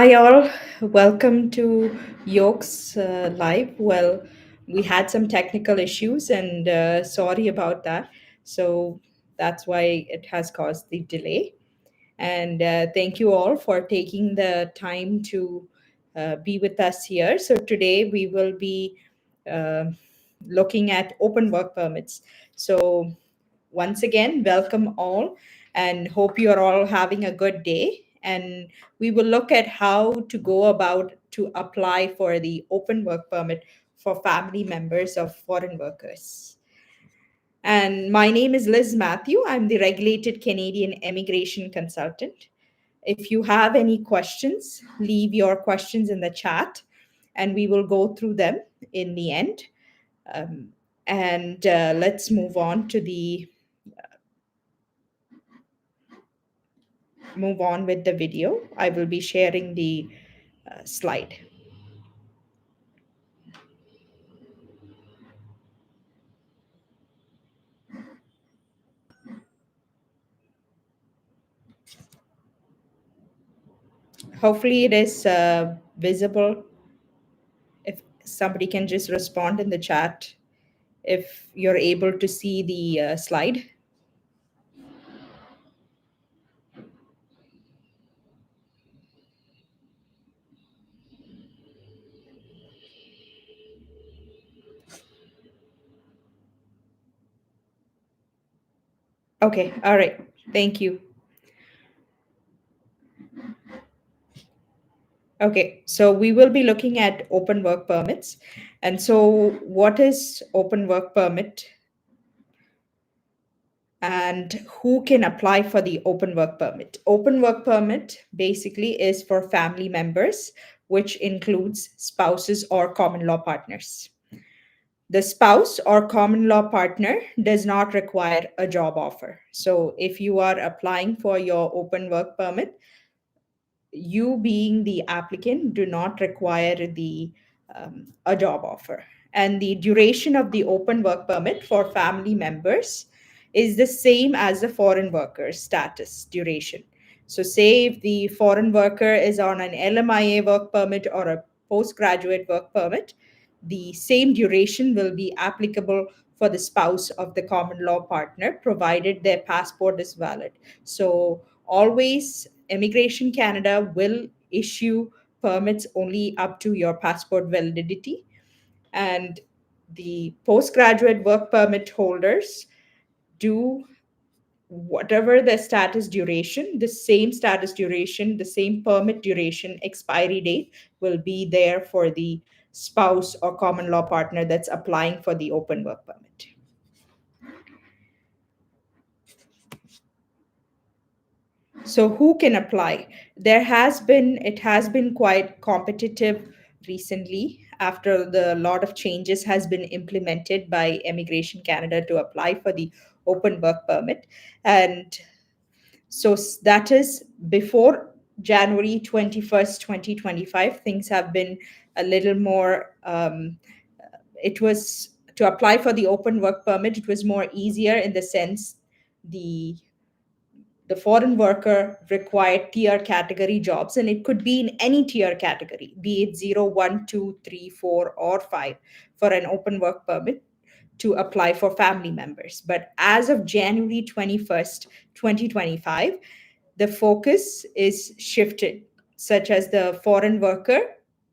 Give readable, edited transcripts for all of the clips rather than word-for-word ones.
Hi, all. Welcome to Yoke's Live. Well, we had some technical issues, and sorry about that. So that's why it has caused the delay. And thank you all for taking the time to be with us here. So today we will be uh, looking at open work permits. So once again, welcome all and hope you're all having a good day. And we will look at how to go about to apply for the open work permit for family members of foreign workers. And my name is Liz Matthew. I'm the regulated Canadian immigration consultant. If you have any questions, leave your questions in the chat and we will go through them in the end. Um, and let's move on with the video. I will be sharing the slide. Hopefully it is visible. If somebody can just respond in the chat if you're able to see the slide. Okay, all right. Thank you. Okay, so we will be looking at open work permits. And so, what is open work permit and who can apply for the open work permit? Open work permit basically is for family members, which includes spouses or common law partners. The spouse or common law partner does not require a job offer. So, if you are applying for your open work permit, you being the applicant do not require the a job offer, and the duration of the open work permit for family members is the same as the foreign worker status duration. So say if the foreign worker is on an LMIA work permit or a postgraduate work permit, the same duration will be applicable for the spouse of the common law partner provided their passport is valid. So always Immigration Canada will issue permits only up to your passport validity, and the postgraduate work permit holders do whatever the status duration, the same status duration, the same permit duration expiry date will be there for the spouse or common law partner that's applying for the open work permit. So who can apply? It has been quite competitive recently after the lot of changes has been implemented by Immigration Canada to apply for the open work permit. And so that is before January 21st, 2025, things have been a little more, it was to apply for the open work permit, it was more easier in the sense the foreign worker required tier category jobs, and it could be in any tier category, be it 0, 1, 2, 3, 4, or 5 for an open work permit to apply for family members. But as of January 21st, 2025, the focus is shifted, such as the foreign worker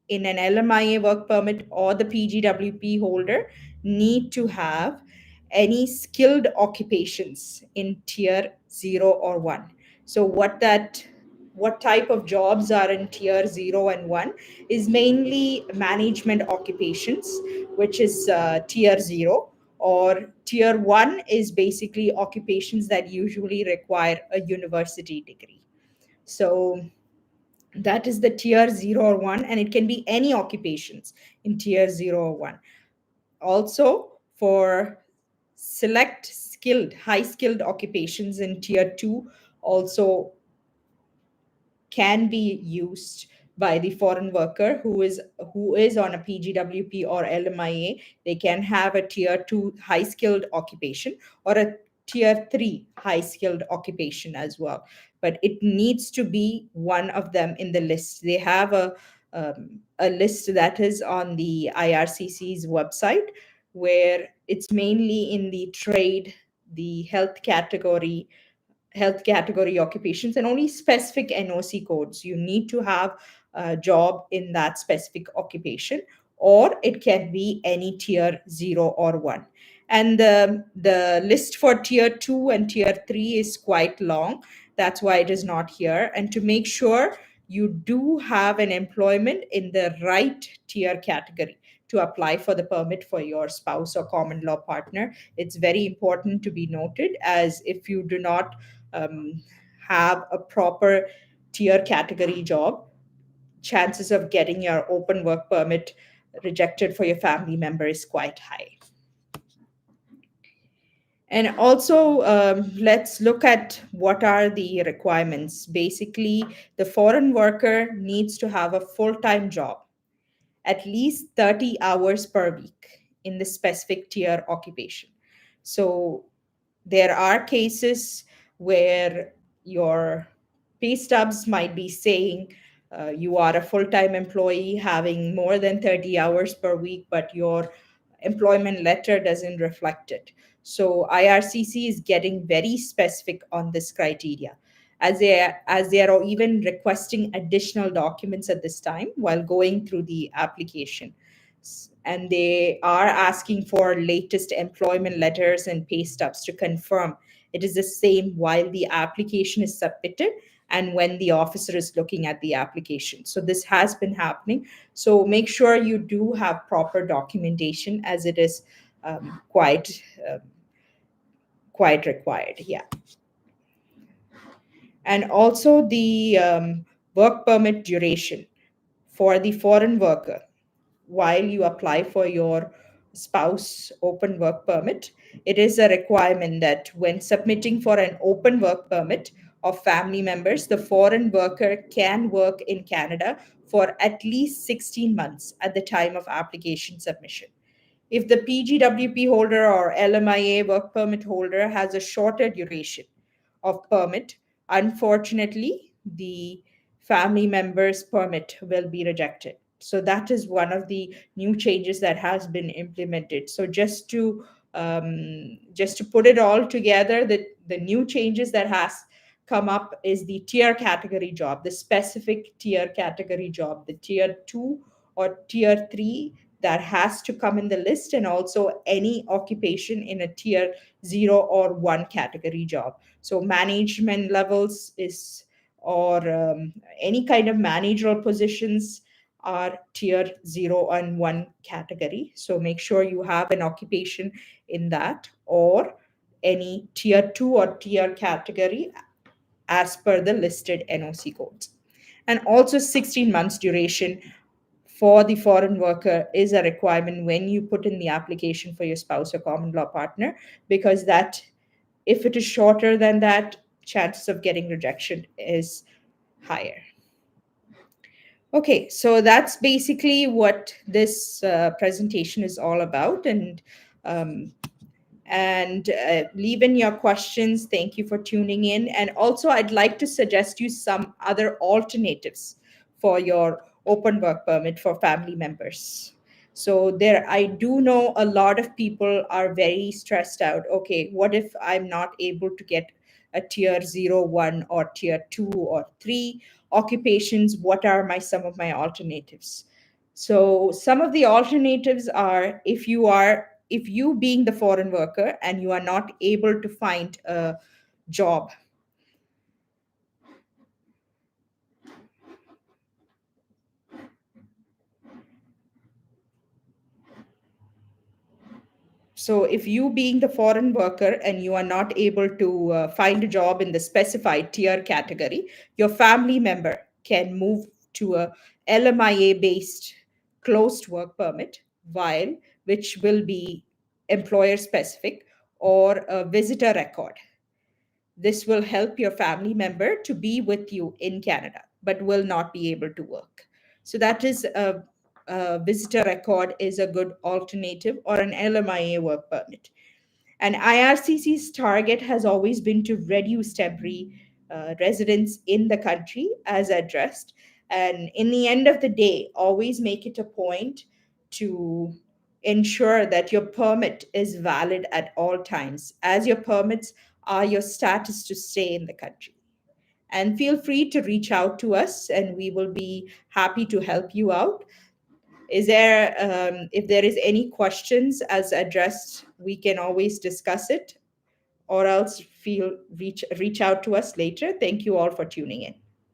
in an LMIA work permit or the PGWP holder need to have any skilled occupations in tier 0 or 1. So what type of jobs are in tier 0 and 1 is mainly management occupations, which is tier 0, or tier 1 is basically occupations that usually require a university degree. So that is the tier 0 or 1, and it can be any occupations in tier 0 or 1. Also, for select skilled, high skilled occupations in tier 2 also can be used by the foreign worker who is on a PGWP or LMIA. They can have a tier 2 high skilled occupation or a tier 3 high skilled occupation as well, but it needs to be one of them in the list. They have a list that is on the IRCC's website, where it's mainly in the trade, the health category occupations, and only specific NOC codes. You need to have a job in that specific occupation, or it can be any tier 0 or 1. And the list for tier 2 and tier 3 is quite long. That's why it is not here. And to make sure you do have an employment in the right tier category to apply for the permit for your spouse or common law partner, it's very important to be noted, as if you do not um, have a proper tier category job, chances of getting your open work permit rejected for your family member is quite high. And also, let's look at what are the requirements. Basically, the foreign worker needs to have a full time job, at least 30 hours per week in the specific tier occupation. So, there are cases where your pay stubs might be saying you are a full time employee having more than 30 hours per week, but your employment letter doesn't reflect it. So IRCC is getting very specific on this criteria, as they are even requesting additional documents at this time while going through the application. And they are asking for latest employment letters and pay stubs to confirm it is the same while the application is submitted and when the officer is looking at the application. So this has been happening. So make sure you do have proper documentation, as it is uh, quite required. Yeah. And also the work permit duration for the foreign worker while you apply for your spouse open work permit. It is a requirement that when submitting for an open work permit of family members, the foreign worker can work in Canada for at least 16 months at the time of application submission. If the PGWP holder or LMIA work permit holder has a shorter duration of permit, unfortunately, the family member's permit will be rejected. So that is one of the new changes that has been implemented. So just to put it all together, the new changes that has come up is the tier category job, the specific tier category job, the tier 2 or tier 3 that has to come in the list, and also any occupation in a tier 0 or 1 category job. So management levels is, or any kind of managerial positions are tier 0 and 1 category. So make sure you have an occupation in that, or any tier 2 or tier category as per the listed NOC codes. And also 16 months duration for the foreign worker is a requirement when you put in the application for your spouse or common law partner, because that, if it is shorter than that, chances of getting rejection is higher. Okay, so that's basically what this presentation is all about. Um, and leave in your questions. Thank you for tuning in. And also, I'd like to suggest you some other alternatives for your open work permit for family members. So there, I do know a lot of people are very stressed out. Okay, what if I'm not able to get a tier 0, 1 or tier 2 or 3 occupations? What are my some of my alternatives? So some of the alternatives are, if you being the foreign worker and you are not able to find a job. So if you being the foreign worker and you are not able to find a job in the specified tier category, your family member can move to a LMIA based closed work permit, while which will be employer specific, or a visitor record. This will help your family member to be with you in Canada, but will not be able to work. So that is a visitor record is a good alternative, or an LMIA work permit. And IRCC's target has always been to reduce temporary residence in the country, as addressed. And in the end of the day, always make it a point to ensure that your permit is valid at all times, as your permits are your status to stay in the country. And feel free to reach out to us, and we will be happy to help you out. Is there, if there is any questions as addressed, we can always discuss it, or else feel reach out to us later. Thank you all for tuning in.